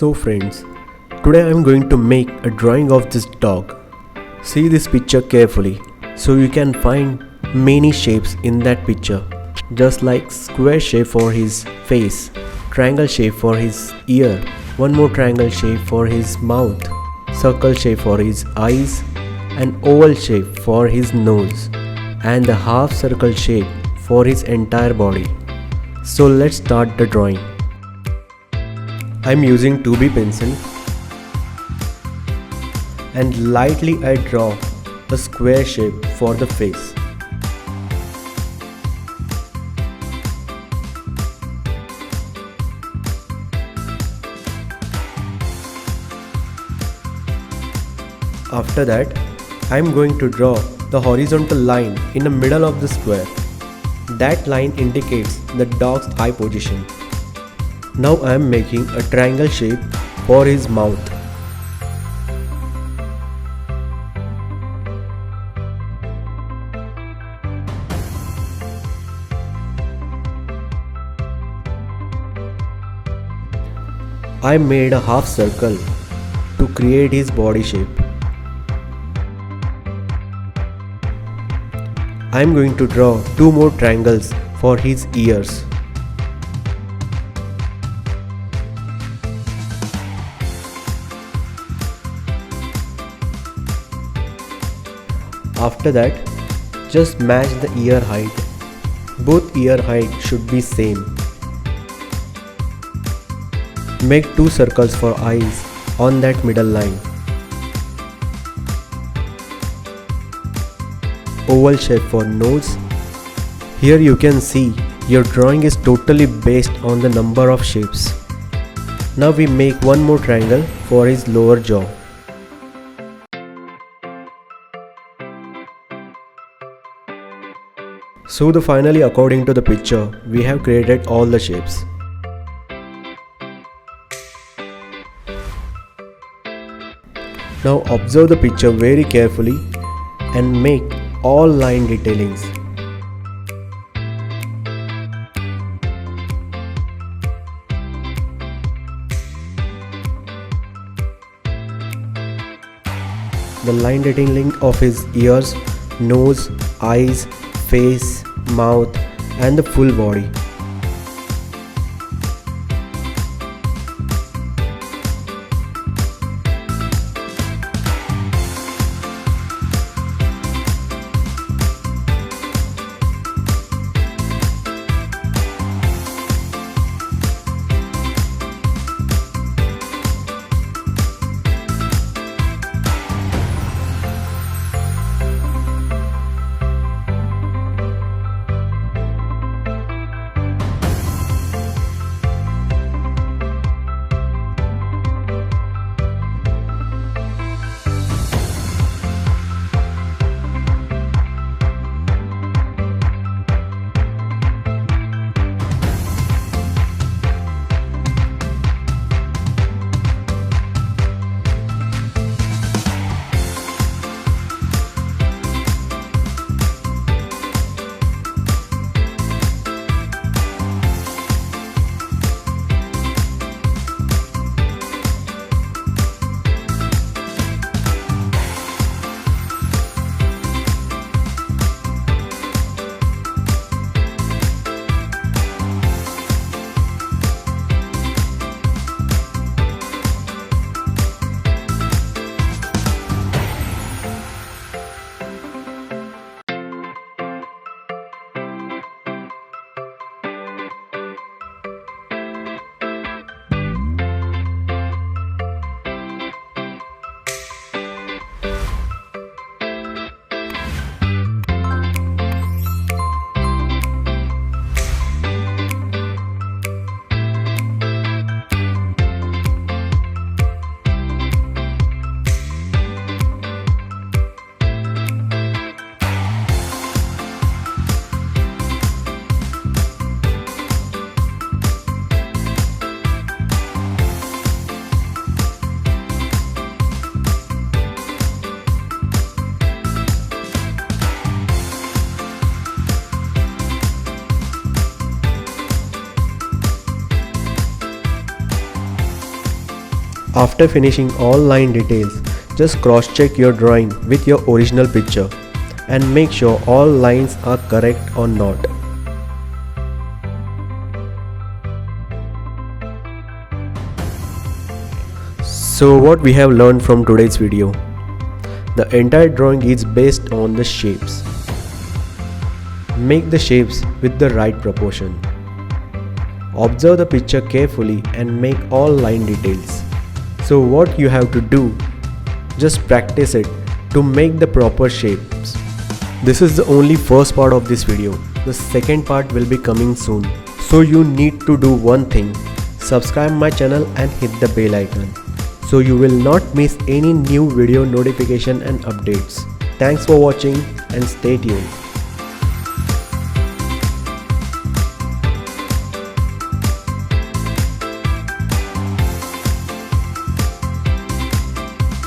So friends, today I am going to make a drawing of this dog. See this picture carefully so you can find many shapes in that picture, just like square shape for his face, triangle shape for his ear, one more triangle shape for his mouth, circle shape for his eyes, an oval shape for his nose, and the half circle shape for his entire body. So let's start the drawing. I am using 2B pencil and lightly I draw a square shape for the face. After that, I am going to draw the horizontal line in the middle of the square. That line indicates the dog's eye position. Now I am making a triangle shape for his mouth. I made a half circle to create his body shape. I am going to draw 2 more triangles for his ears. After that, just match the ear height. Both ear height should be same. Make 2 circles for eyes on that middle line. Oval shape for nose. Here you can see your drawing is totally based on the number of shapes. Now we make one more triangle for his lower jaw. So finally, according to the picture, we have created all the shapes. Now observe the picture very carefully and make all line detailings. The line detailing of his ears, nose, eyes, face, mouth, and the full body. After finishing all line details, just cross-check your drawing with your original picture and make sure all lines are correct or not. So what we have learned from today's video? The entire drawing is based on the shapes. Make the shapes with the right proportion. Observe the picture carefully and make all line details. So what you have to do? Just practice it to make the proper shapes. This is the only first part of this video. The second part will be coming soon. So you need to do one thing. Subscribe my channel and hit the bell icon, so you will not miss any new video notification and updates. Thanks for watching and stay tuned.